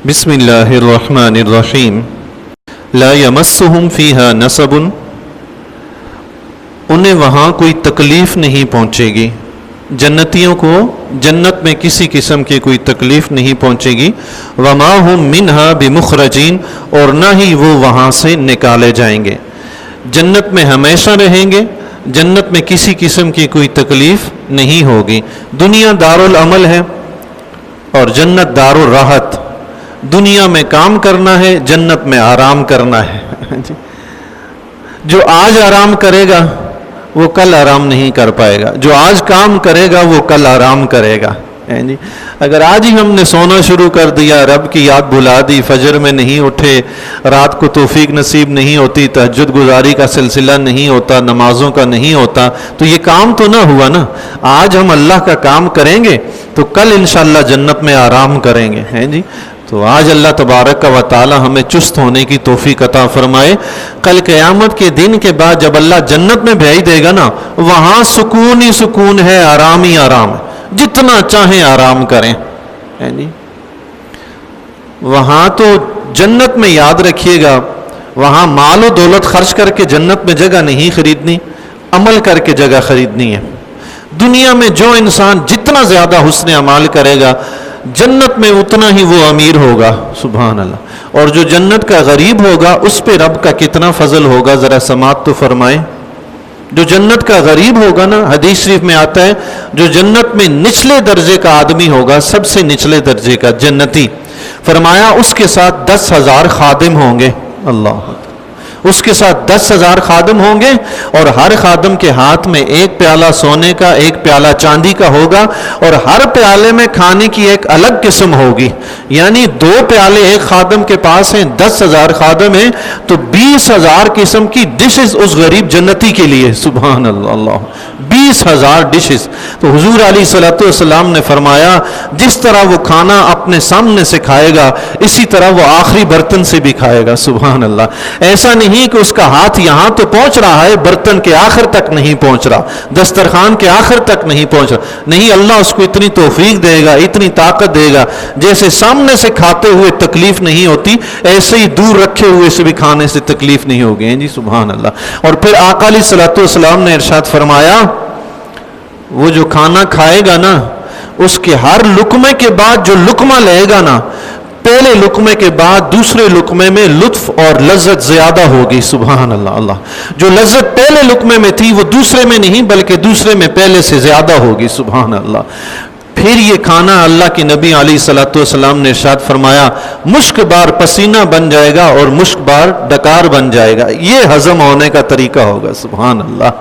بسم اللہ الرحمن الرحیم لا یمسہم فیہا نصب، انہیں وہاں کوئی تکلیف نہیں پہنچے گی، جنتیوں کو جنت میں کسی قسم کی کوئی تکلیف نہیں پہنچے گی، وما ہم منہا بمخرجین، اور نہ ہی وہ وہاں سے نکالے جائیں گے، جنت میں ہمیشہ رہیں گے، جنت میں کسی قسم کی کوئی تکلیف نہیں ہوگی۔ دنیا دار العمل ہے اور جنت دار الراحت، دنیا میں کام کرنا ہے، جنت میں آرام کرنا ہے۔ جو آج آرام کرے گا وہ کل آرام نہیں کر پائے گا، جو آج کام کرے گا وہ کل آرام کرے گا۔ اگر آج ہی ہم نے سونا شروع کر دیا، رب کی یاد بھلا دی، فجر میں نہیں اٹھے، رات کو توفیق نصیب نہیں ہوتی، تہجد گزاری کا سلسلہ نہیں ہوتا، نمازوں کا نہیں ہوتا، تو یہ کام تو نہ ہوا نا۔ آج ہم اللہ کا کام کریں گے تو کل انشاءاللہ جنت میں آرام کریں گے، ہیں جی۔ تو آج اللہ تبارک و تعالی ہمیں چست ہونے کی توفیق عطا فرمائے۔ کل قیامت کے دن کے بعد جب اللہ جنت میں بھیج دے گا نا، وہاں سکون ہی سکون ہے، آرام ہی آرام ہے، جتنا چاہیں آرام کریں۔ وہاں تو جنت میں یاد رکھیے گا، وہاں مال و دولت خرچ کر کے جنت میں جگہ نہیں خریدنی، عمل کر کے جگہ خریدنی ہے۔ دنیا میں جو انسان جتنا زیادہ حسن اعمال کرے گا، جنت میں اتنا ہی وہ امیر ہوگا، سبحان اللہ۔ اور جو جنت کا غریب ہوگا اس پہ رب کا کتنا فضل ہوگا، ذرا سماعت تو فرمائیں۔ جو جنت کا غریب ہوگا نا، حدیث شریف میں آتا ہے، جو جنت میں نچلے درجے کا آدمی ہوگا، سب سے نچلے درجے کا جنتی، فرمایا اس کے ساتھ 10,000 خادم ہوں گے، اللہ، اس کے ساتھ 10,000 خادم ہوں گے، اور ہر خادم کے ہاتھ میں ایک پیالہ سونے کا، ایک پیالہ چاندی کا ہوگا، اور ہر پیالے میں کھانے کی ایک الگ قسم ہوگی۔ یعنی 2 پیالے ایک خادم کے پاس ہیں، 10,000 خادم ہیں، تو 20,000 قسم کی ڈشز اس غریب جنتی کے لیے، سبحان اللہ، اللہ، 20,000 ڈشز۔ تو حضور علیہ الصلوۃ والسلام نے فرمایا جس طرح وہ کھانا اپنے سامنے سے کھائے گا، اسی طرح وہ آخری برتن سے بھی کھائے گا، سبحان اللہ۔ ایسا نہیں کہ اس کا ہاتھ یہاں تو پہنچ رہا ہے، برتن کے آخر تک نہیں پہنچ رہا، دسترخوان کے آخر تک نہیں پہنچ رہا، نہیں، اللہ اس کو اتنی توفیق دے گا، اتنی طاقت دے گا، جیسے سامنے سے کھاتے ہوئے تکلیف نہیں ہوتی، ایسے ہی دور رکھے ہوئے سے بھی کھانے سے تکلیف نہیں ہوگی، جی، سبحان اللہ۔ اور پھر آقا علیہ الصلوۃ والسلام نے ارشاد فرمایا، وہ جو کھانا کھائے گا نا، اس کے ہر لقمے کے بعد جو لقمہ لے گا نا، پہلے لقمے کے بعد دوسرے لقمے میں لطف اور لذت زیادہ ہوگی، سبحان اللہ، اللہ۔ جو لذت پہلے لقمے میں تھی وہ دوسرے میں نہیں بلکہ دوسرے میں پہلے سے زیادہ ہوگی، سبحان اللہ۔ پھر یہ کھانا اللہ کے نبی علیہ الصلوۃ والسلام نے ارشاد فرمایا مشک بار پسینہ بن جائے گا اور مشک بار ڈکار بن جائے گا، یہ ہضم ہونے کا طریقہ ہوگا، سبحان اللہ،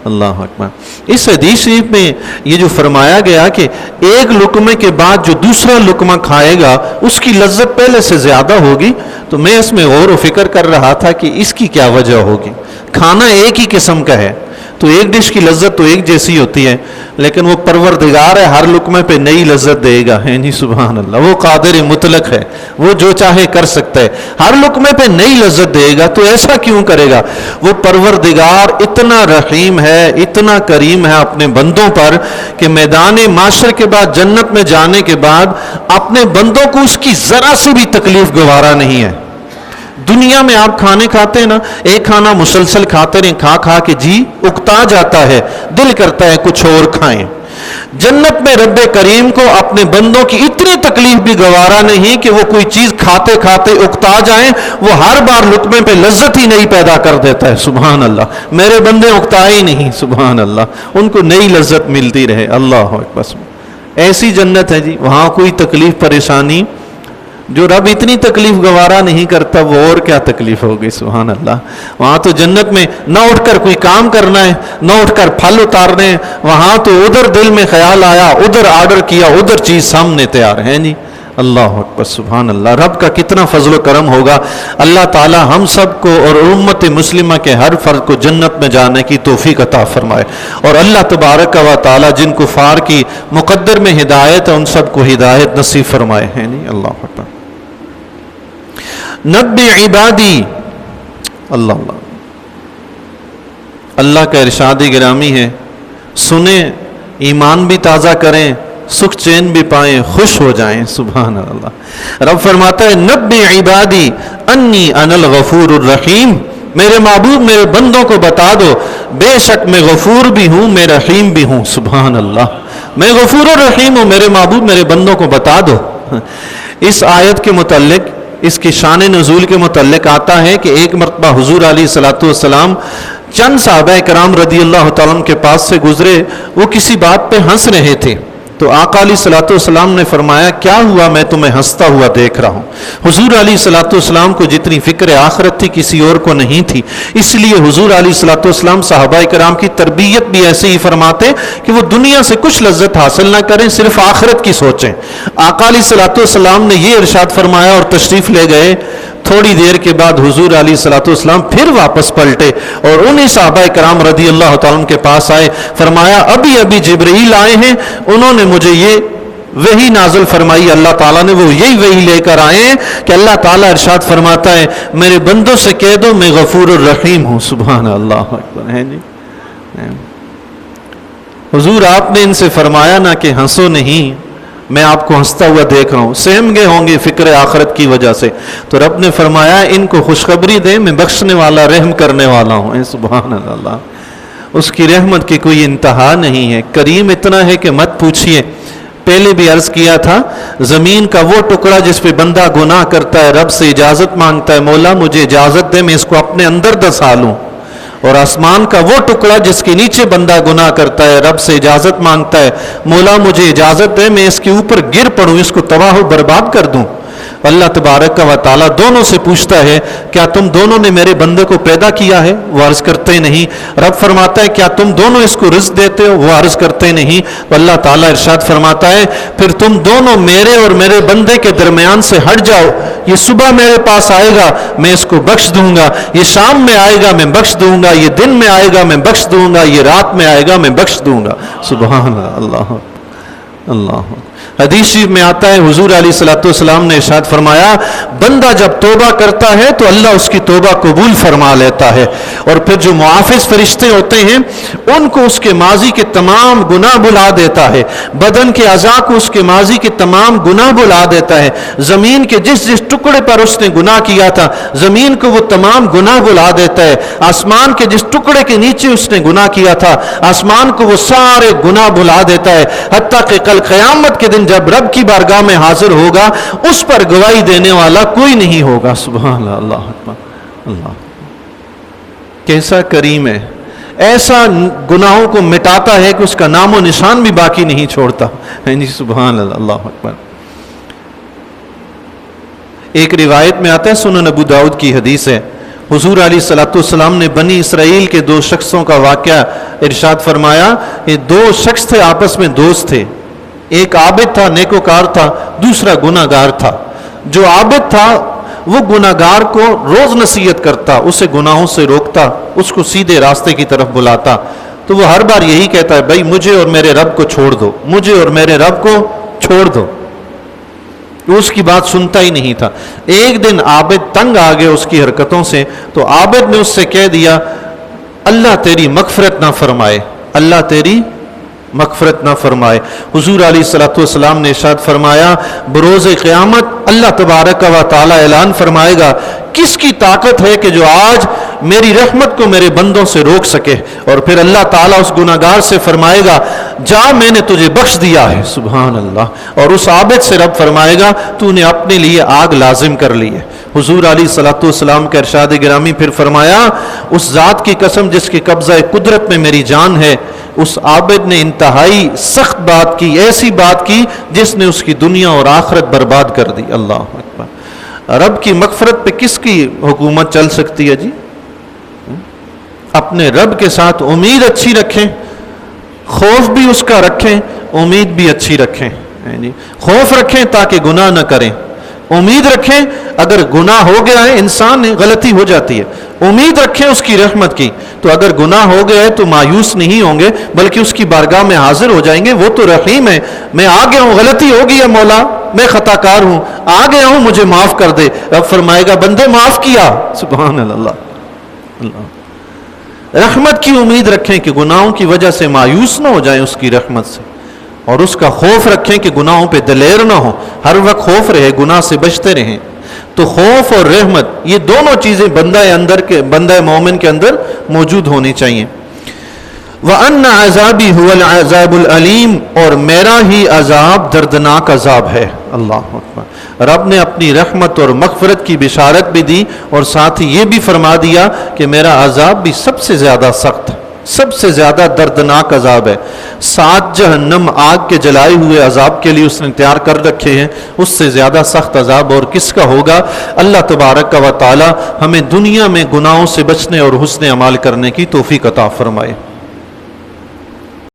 اللہ اکبر۔ اس حدیث شریف میں یہ جو فرمایا گیا کہ ایک لقمے کے بعد جو دوسرا لقمہ کھائے گا اس کی لذت پہلے سے زیادہ ہوگی، تو میں اس میں غور و فکر کر رہا تھا کہ اس کی کیا وجہ ہوگی۔ کھانا ایک ہی قسم کا ہے تو ایک ڈش کی لذت تو ایک جیسی ہوتی ہے، لیکن وہ پروردگار ہے، ہر لقمے پہ نئی لذت دے گا، ہے جی، سبحان اللہ۔ وہ قادر مطلق ہے، وہ جو چاہے کر سکتا ہے، ہر لقمے پہ نئی لذت دے گا۔ تو ایسا کیوں کرے گا؟ وہ پروردگار اتنا رحیم ہے، اتنا کریم ہے اپنے بندوں پر کہ میدان معاشر کے بعد، جنت میں جانے کے بعد، اپنے بندوں کو اس کی ذرا سی بھی تکلیف گوارا نہیں ہے۔ دنیا میں آپ کھانے کھاتے ہیں نا، ایک کھانا مسلسل کھاتے رہیں، کھا کھا کے جی اکتا جاتا ہے، دل کرتا ہے کچھ اور کھائیں۔ جنت میں رب کریم کو اپنے بندوں کی اتنی تکلیف بھی گوارا نہیں کہ وہ کوئی چیز کھاتے کھاتے اکتا جائیں، وہ ہر بار لقمے پہ لذت ہی نہیں پیدا کر دیتا ہے، سبحان اللہ۔ میرے بندے اکتائے ہی نہیں، سبحان اللہ، ان کو نئی لذت ملتی رہے، اللہ اکبر۔ ایسی جنت ہے جی، وہاں کوئی تکلیف پریشانی، جو رب اتنی تکلیف گوارا نہیں کرتا وہ اور کیا تکلیف ہوگی، سبحان اللہ۔ وہاں تو جنت میں نہ اٹھ کر کوئی کام کرنا ہے، نہ اٹھ کر پھل اتارنے ہیں، وہاں تو ادھر دل میں خیال آیا، ادھر آرڈر کیا، ادھر چیز سامنے تیار ہے، جی، اللہ اکبر، سبحان اللہ۔ رب کا کتنا فضل و کرم ہوگا۔ اللہ تعالی ہم سب کو اور امت مسلمہ کے ہر فرد کو جنت میں جانے کی توفیق عطا فرمائے، اور اللہ تبارک و تعالی جن کفار کی مقدر میں ہدایت ہے ان سب کو ہدایت نصیب فرمائے، ہے نہیں، اللہ اکبر۔ نبی عبادی، اللہ اللہ، اللہ کا ارشاد گرامی ہے، سنیں، ایمان بھی تازہ کریں، سکھ چین بھی پائیں، خوش ہو جائیں. سبحان اللہ. رب فرماتا ہے نبی عبادی انی انا الغفور الرحیم، میرے محبوب میرے بندوں کو بتا دو بے شک میں غفور بھی ہوں میں رحیم بھی ہوں. سبحان اللہ. میں غفور الرحیم ہوں، میرے محبوب میرے بندوں کو بتا دو. اس آیت کے متعلق، اس کی شان نزول کے متعلق آتا ہے کہ ایک مرتبہ حضور علیہ الصلوۃ والسلام چند صحابہ کرام رضی اللہ تعالیٰ عنہ کے پاس سے گزرے، وہ کسی بات پہ ہنس رہے تھے. تو آقا علیہ الصلوۃ والسلام نے فرمایا کیا ہوا، میں تمہیں ہنستا ہوا دیکھ رہا ہوں. حضور علیہ الصلوۃ والسلام کو جتنی فکر آخرت تھی کسی اور کو نہیں تھی، اس لیے حضور علیہ الصلوۃ والسلام صحابہ کرام کی تربیت بھی ایسے ہی فرماتے کہ وہ دنیا سے کچھ لذت حاصل نہ کریں، صرف آخرت کی سوچیں. آقا علیہ الصلوۃ والسلام نے یہ ارشاد فرمایا اور تشریف لے گئے. تھوڑی دیر کے بعد حضور علیہ الصلوۃ والسلام پھر واپس پلٹے اور انہی صحابہ کرام رضی اللہ تعالیٰ عنہ کے پاس آئے. فرمایا ابھی ابھی جبرائیل آئے ہیں، انہوں نے مجھے یہ وحی نازل فرمائی، اللہ تعالیٰ نے وہ یہی وحی لے کر آئے ہیں کہ اللہ تعالیٰ ارشاد فرماتا ہے میرے بندوں سے کہہ دو میں غفور الرحیم ہوں. سبحان اللہ اکبر. ہے جی حضور آپ نے ان سے فرمایا نہ کہ ہنسو نہیں، میں آپ کو ہنستا ہوا دیکھ رہا ہوں، سہم گئے ہوں گے فکر آخرت کی وجہ سے. تو رب نے فرمایا ان کو خوشخبری دے میں بخشنے والا رحم کرنے والا ہوں. سبحان اللہ. اس کی رحمت کی کوئی انتہا نہیں ہے. کریم اتنا ہے کہ مت پوچھئے. پہلے بھی عرض کیا تھا زمین کا وہ ٹکڑا جس پہ بندہ گناہ کرتا ہے رب سے اجازت مانگتا ہے مولا مجھے اجازت دے میں اس کو اپنے اندر دسا لوں، اور آسمان کا وہ ٹکڑا جس کے نیچے بندہ گناہ کرتا ہے رب سے اجازت مانگتا ہے مولا مجھے اجازت دے میں اس کے اوپر گر پڑوں، اس کو تباہ و برباد کر دوں. اللہ تبارک و تعالیٰ دونوں سے پوچھتا ہے کیا تم دونوں نے میرے بندے کو پیدا کیا ہے؟ وہ عرض کرتے نہیں. رب فرماتا ہے کیا تم دونوں اس کو رزق دیتے ہو؟ وہ عرض کرتے نہیں. تو اللہ تعالیٰ ارشاد فرماتا ہے پھر تم دونوں میرے اور میرے بندے کے درمیان سے ہٹ جاؤ. یہ صبح میرے پاس آئے گا میں اس کو بخش دوں گا، یہ شام میں آئے گا میں بخش دوں گا، یہ دن میں آئے گا میں بخش دوں گا، یہ رات میں آئے گا میں بخش دوں گا. سبحان اللہ. اللہ حدیث شریف میں آتا ہے حضور علیہ الصلوۃ والسلام نے ارشاد فرمایا بندہ جب توبہ کرتا ہے تو اللہ اس کی توبہ قبول فرما لیتا ہے، اور پھر جو محافظ فرشتے ہوتے ہیں ان کو اس کے ماضی کے تمام گناہ بھلا دیتا ہے، بدن کے اعضاء کو اس کے ماضی کے تمام گناہ بھلا دیتا ہے. زمین کے جس جس ٹکڑے پر اس نے گناہ کیا تھا زمین کو وہ تمام گناہ بھلا دیتا ہے. آسمان کے جس ٹکڑے کے نیچے اس نے گناہ کیا تھا آسمان کو وہ سارے گناہ بھلا دیتا ہے، حتیٰ کہ کل قیامت کے دن جب رب کی بارگاہ میں حاضر ہوگا اس پر گواہی دینے والا کوئی نہیں ہوگا. سبحان اللہ. اللہ کیسا کریم ہے، ایسا گناہوں کو مٹاتا ہے کہ اس کا نام و نشان بھی باقی نہیں چھوڑتا. سبحان اللہ. اللہ اکبر. ایک روایت میں آتا ہے سنن ابو داؤد کی حدیث ہے حضور علیہ الصلوۃ والسلام نے بنی اسرائیل کے دو شخصوں کا واقعہ ارشاد فرمایا. یہ دو شخص تھے آپس میں دوست تھے، ایک عابد تھا نیکوکار تھا، دوسرا گناہ گار تھا. جو عابد تھا وہ گناہ گار کو روز نصیحت کرتا، اسے گناہوں سے روکتا، اس کو سیدھے راستے کی طرف بلاتا. تو وہ ہر بار یہی کہتا ہے بھائی مجھے اور میرے رب کو چھوڑ دو، مجھے اور میرے رب کو چھوڑ دو. اس کی بات سنتا ہی نہیں تھا. ایک دن عابد تنگ آ گئے اس کی حرکتوں سے، تو عابد نے اس سے کہہ دیا اللہ تیری مغفرت نہ فرمائے، اللہ تیری مغفرت نہ فرمائے. حضور علیہ الصلوۃ والسلام نے ارشاد فرمایا بروز قیامت اللہ تبارک و تعالی اعلان فرمائے گا کس کی طاقت ہے کہ جو آج میری رحمت کو میرے بندوں سے روک سکے. اور پھر اللہ تعالیٰ اس گناہگار سے فرمائے گا جا میں نے تجھے بخش دیا ہے. سبحان اللہ. اور اس عابد سے رب فرمائے گا تو نے اپنے لیے آگ لازم کر لی ہے. حضور علیہ الصلوۃ والسلام کا ارشاد گرامی پھر فرمایا اس ذات کی قسم جس کے قبضہ قدرت میں میری جان ہے، اس عابد نے انتہائی سخت بات کی، ایسی بات کی جس نے اس کی دنیا اور آخرت برباد کر دی. اللہ اکبر. رب کی مغفرت پہ کس کی حکومت چل سکتی ہے جی؟ اپنے رب کے ساتھ امید اچھی رکھیں، خوف بھی اس کا رکھیں، امید بھی اچھی رکھیں. خوف رکھیں تاکہ گناہ نہ کریں، امید رکھیں اگر گناہ ہو گیا ہے انسان غلطی ہو جاتی ہے، امید رکھیں اس کی رحمت کی. تو اگر گناہ ہو گیا ہے تو مایوس نہیں ہوں گے بلکہ اس کی بارگاہ میں حاضر ہو جائیں گے. وہ تو رحیم ہے. میں آ گیا ہوں، غلطی ہو گئی ہے مولا، میں خطا کار ہوں، آ گیا ہوں مجھے معاف کر دے. رب فرمائے گا بندے معاف کیا. سبحان اللہ. اللہ رحمت کی امید رکھیں کہ گناہوں کی وجہ سے مایوس نہ ہو جائیں اس کی رحمت سے. اور اس کا خوف رکھیں کہ گناہوں پہ دلیر نہ ہو، ہر وقت خوف رہے، گناہ سے بچتے رہیں۔ تو خوف اور رحمت یہ دونوں چیزیں بندہ مومن کے اندر موجود ہونی چاہیے۔ وَأَنَّ عَذَابِي هُوَ الْعَذَابُ الْأَلِيمُ، اور میرا ہی عذاب دردناک عذاب ہے۔ اللہ اکبر۔ رب نے اپنی رحمت اور مغفرت کی بشارت بھی دی اور ساتھ ہی یہ بھی فرما دیا کہ میرا عذاب بھی سب سے زیادہ سخت، سب سے زیادہ دردناک عذاب ہے۔ 7 جہنم آگ کے جلائے ہوئے عذاب کے لیے اس نے تیار کر رکھے ہیں، اس سے زیادہ سخت عذاب اور کس کا ہوگا۔ اللہ تبارک و تعالی ہمیں دنیا میں گناہوں سے بچنے اور حسن اعمال کرنے کی توفیق عطا فرمائے۔